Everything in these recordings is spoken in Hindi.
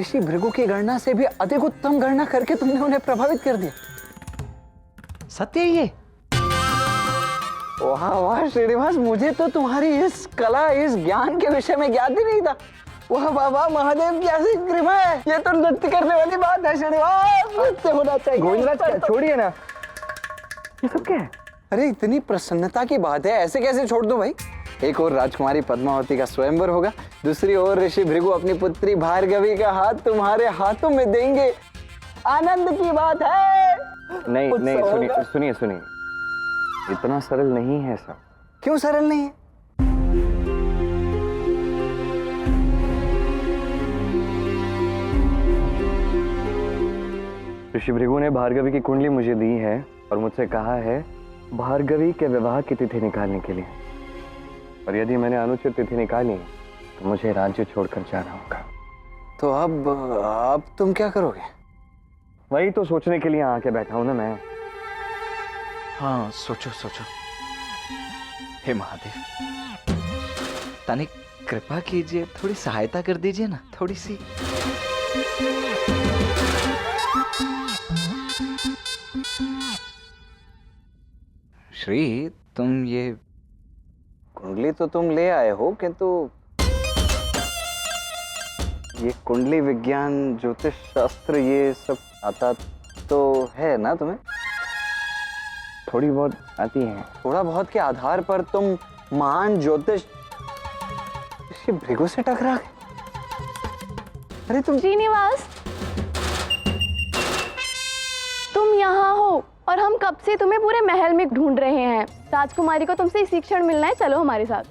ऋषि भृगु की गणना से भी अधिक उत्तम गणना करके तुमने उन्हें प्रभावित कर दिया। सत्य है ये? वाह वाह श्रीनिवास, मुझे तो तुम्हारी इस कला, इस ज्ञान के विषय में ज्ञात ही नहीं था। वाह वाह वाह, महादेव की ऐसी कृपा है। ये तो नृत्य करने वाली बात है श्रीनिवास, नृत्य होना चाहिए। गोविंदराज छोड़िए ना, ये सब क्या है? अरे इतनी प्रसन्नता की बात है, ऐसे कैसे छोड़ दूं भाई? एक और राजकुमारी पद्मावती का स्वयंवर होगा, दूसरी ओर ऋषि भृगु अपनी पुत्री भार्गवी का हाथ तुम्हारे हाथों में देंगे। आनंद की बात है। नहीं नहीं, सुनिए, इतना सरल नहीं है सब। क्यों सरल नहीं है? ऋषि भृगु ने भार्गवी की कुंडली मुझे दी है और मुझसे कहा है भार्गवी के विवाह की तिथि निकालने के लिए। और यदि मैंने अनुचित तिथि निकाली तो मुझे राज्य छोड़कर जाना होगा। तो अब तुम क्या करोगे? वही तो सोचने के लिए आके बैठा हूं ना मैं। हाँ, सोचो। हे महादेव, तनिक कृपा कीजिए, थोड़ी सहायता कर दीजिए ना, थोड़ी सी। श्री, तुम ये कुंडली तो तुम ले आए हो, किंतु ये कुंडली विज्ञान, ज्योतिष शास्त्र, ये सब आता तो है ना तुम्हें? थोड़ी बहुत आती है। थोड़ा बहुत के आधार पर तुम महान ज्योतिष ऋषि भृगु से टकरा गए। अरे तुम श्रीनिवास, तुम यहाँ हो और हम कब से तुम्हें पूरे महल में ढूंढ रहे हैं। राजकुमारी को तुमसे इसी क्षण मिलना है, चलो हमारे साथ।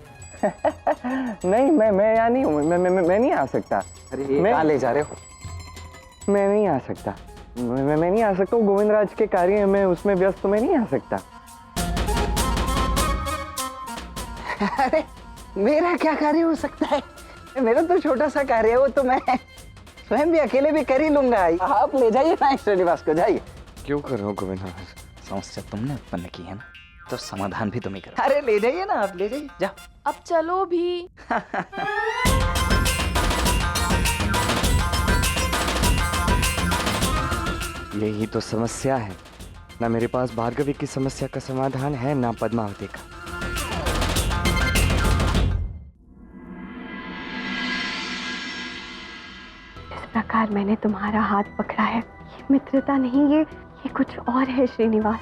नहीं, मैं यहाँ नहीं हूँ, मैं नहीं आ सकता। अरे कहाँ ले जा रहे हो? मैं नहीं आ सकता, मैं नहीं आ सकता। गोविंदराज के कार्य में उसमें व्यस्त, मैं नहीं आ सकता। अरे मेरा क्या कार्य हो सकता है? मेरा तो छोटा सा कार्य है, वो तो मैं स्वयं भी अकेले भी कर ही लूंगा। आप ले जाइए ना श्रीनिवास को, जाइए। क्यों कर रहे हो गोविंदराज? समस्या तुमने उत्पन्न की है ना, तो समाधान भी तुम्हें करो। अरे ले जाइए ना, आप ले जाइए, जाओ। अब चलो भी। यही तो समस्या है ना, मेरे पास भार्गवी की समस्या का समाधान है ना पद्मावती का। इस प्रकार मैंने तुम्हारा हाथ पकड़ा है, ये मित्रता नहीं, ये कुछ और है श्रीनिवास।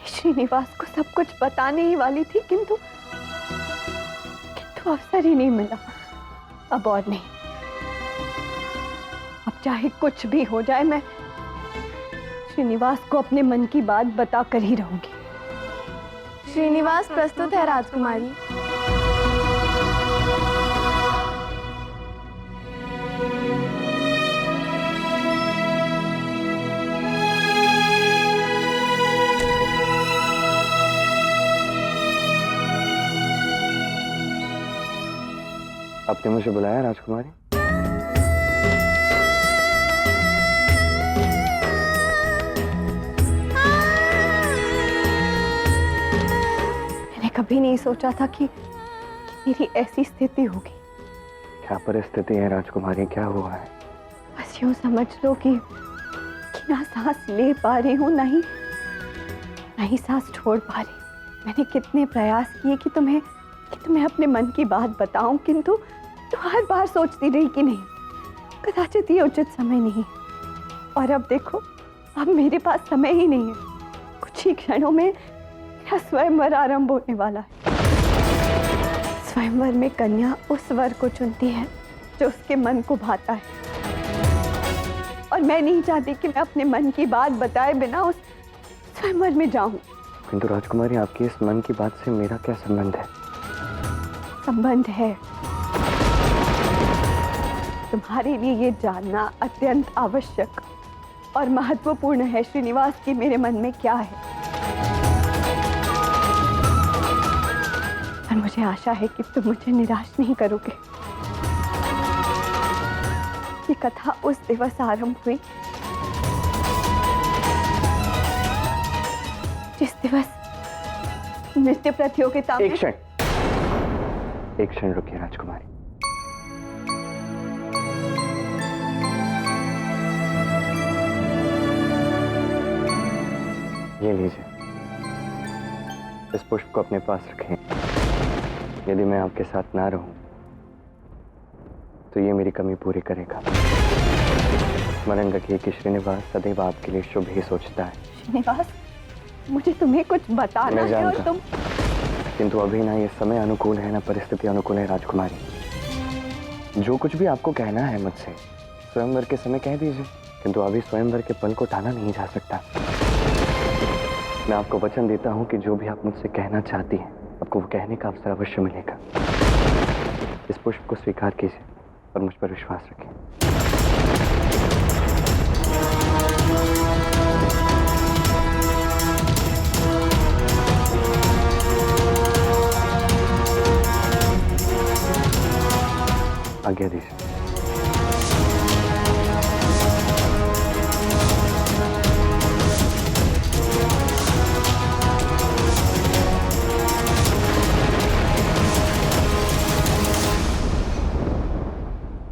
श्रीनिवास को सब कुछ बताने ही वाली थी, किंतु अवसर ही नहीं मिला। अब और नहीं, अब चाहे कुछ भी हो जाए, मैं श्रीनिवास को अपने मन की बात बता कर ही रहूंगी। श्रीनिवास प्रस्तुत है राजकुमारी। आपने मुझे बुलाया राजकुमारी? मैंने कभी नहीं सोचा था कि मेरी ऐसी स्थिति होगी। क्या परिस्थिति है राजकुमारी, क्या हुआ है? बस यूं समझ लो कि ना सांस ले पा रही हूँ, नहीं सांस छोड़ पा रही हूँ। मैंने कितने प्रयास किए कि तुम्हें अपने मन की बात बताऊं, किंतु तो हर बार सोचती रही कि नहीं, कदाचित ये उचित समय नहीं। और अब देखो, अब मेरे पास समय ही नहीं है। कुछ ही क्षणों में मेरा स्वयंवर आरंभ होने वाला है। स्वयंवर में कन्या उस वर को चुनती है जो उसके मन को भाता है, और मैं नहीं चाहती कि मैं अपने मन की बात बताए बिना उस स्वयंवर में जाऊं। किंतु राजकुमारी, आपकी इस मन की बात से मेरा क्या संबंध है? संबंध है। तुम्हारे लिए ये जानना अत्यंत आवश्यक और महत्वपूर्ण है श्रीनिवास कि मेरे मन में क्या है। और मुझे आशा है कि तुम मुझे निराश नहीं करोगे। ये कथा उस दिवस आरंभ हुई जिस दिवस नृत्य प्रतियोगिता में। एक क्षण रुकिए राजकुमारी। ये लीजिए, इस पुष्प को अपने पास रखें। यदि मैं आपके साथ ना रहूं तो ये मेरी कमी पूरी करेगा। स्मरण रखिए कि श्रीनिवास सदैव आपके लिए शुभ ही सोचता है। श्रीनिवास, मुझे तुम्हें कुछ बताना मैं है और जानता, तुम। किंतु अभी ना ये समय अनुकूल है ना परिस्थिति अनुकूल है राजकुमारी। जो कुछ भी आपको कहना है मुझसे स्वयंवर के समय कह दीजिए, किंतु अभी स्वयंवर के पल को टाला नहीं जा सकता। मैं आपको वचन देता हूं कि जो भी आप मुझसे कहना चाहती हैं आपको वो कहने का अवसर अवश्य मिलेगा। इस पुष्प को स्वीकार कीजिए और मुझ पर विश्वास रखें। आज्ञा दीजिए।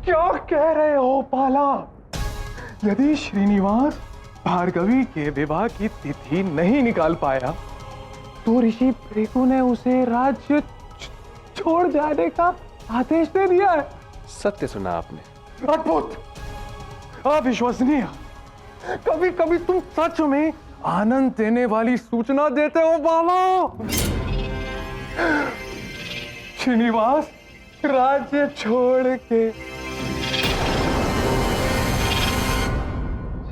क्या कह रहे हो पाला? यदि श्रीनिवास भार्गवी के विवाह की तिथि नहीं निकाल पाया तो ऋषि भृगु ने उसे राज्य छोड़ जाने का आदेश दे दिया है। सत्य सुना आपने। अद्भुत, अविश्वसनीय। कभी कभी तुम सच में आनंद देने वाली सूचना देते हो बाला। श्रीनिवास राज्य छोड़ के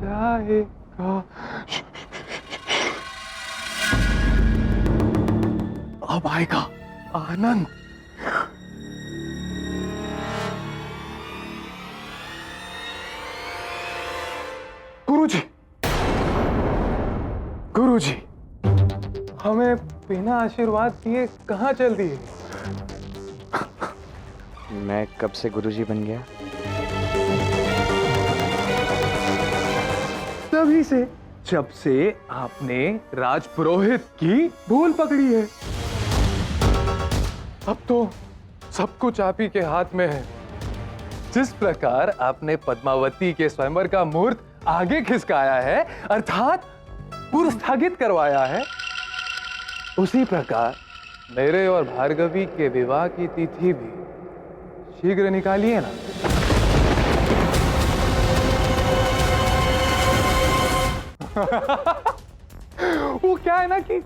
जाएगा। अब आएगा आनंद। गुरुजी, गुरुजी, हमें बिना आशीर्वाद दिए कहां चल दिए? मैं कब से गुरुजी बन गया? तभी से, जब से आपने राजपुरोहित की भूल पकड़ी है। अब तो सब कुछ आप ही के हाथ में है। जिस प्रकार आपने पद्मावती के स्वयंवर का मुहूर्त आगे खिसकाया है, अर्थात पूर्व स्थगित करवाया है, उसी प्रकार मेरे और भार्गवी के विवाह की तिथि भी शीघ्र निकालिए ना। वो क्या है ना कि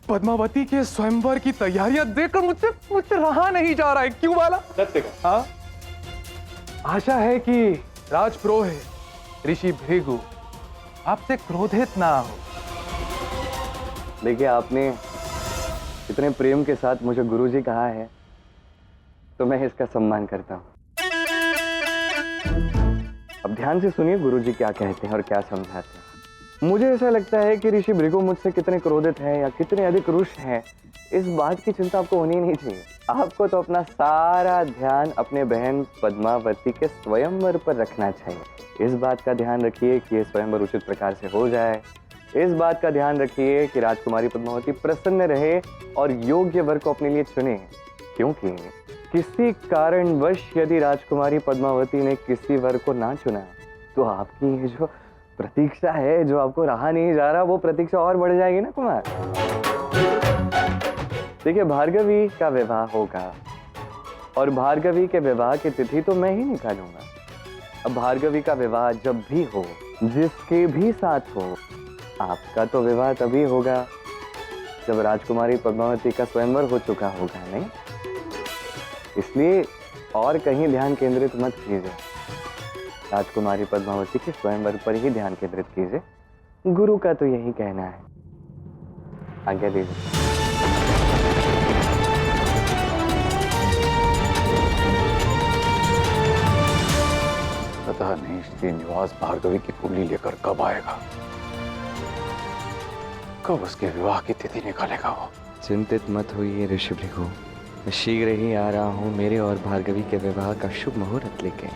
पद्मावती के स्वयंवर की तैयारियां देखकर मुझसे रहा नहीं जा रहा है। क्यों वाला? सत्य का। हाँ, आशा है कि राजपुरोहित ऋषि भृगु आपसे क्रोधित ना हो। देखिए, आपने इतने प्रेम के साथ मुझे गुरुजी कहा है तो मैं इसका सम्मान करता हूं। अब ध्यान से सुनिए गुरुजी क्या कहते हैं और क्या समझाते हैं। मुझे ऐसा लगता है कि ऋषि भृगु मुझसे कितने क्रोधित हैं या कितने अधिक रुष्ट हैं, इस बात की चिंता आपको होनी नहीं चाहिए। आपको तो अपना सारा ध्यान अपने बहन पद्मावती के स्वयंवर पर रखना चाहिए। इस बात का ध्यान रखिए कि ये स्वयंवर उचित प्रकार से हो जाए। इस बात का ध्यान रखिए कि राजकुमारी पद्मावती प्रसन्न रहे और योग्य वर को अपने लिए चुने, क्योंकि किसी कारणवश यदि राजकुमारी पद्मावती ने किसी वर को ना चुना तो आपकी ये जो प्रतीक्षा है, जो आपको रहा नहीं जा रहा, वो प्रतीक्षा और बढ़ जाएगी ना कुमार। देखिए, भार्गवी का विवाह होगा और भार्गवी के विवाह की तिथि तो मैं ही निकालूंगा। अब भार्गवी का विवाह जब भी हो, जिसके भी साथ हो, आपका तो विवाह तभी होगा जब राजकुमारी पद्मावती का स्वयंवर हो चुका होगा, नहीं? इसलिए और कहीं ध्यान केंद्रित मत कीजिए, राजकुमारी पद्मावती के स्वयंवर पर ही ध्यान केंद्रित कीजिए। गुरु का तो यही कहना है। आज्ञा दीजिए। पता नहीं श्रीनिवास भार्गवी की कुंडली लेकर कब आएगा, कब उसके विवाह की तिथि निकालेगा वो। चिंतित मत होइए ऋषि भृगु, मैं शीघ्र ही आ रहा हूँ मेरे और भार्गवी के विवाह का शुभ मुहूर्त लेके।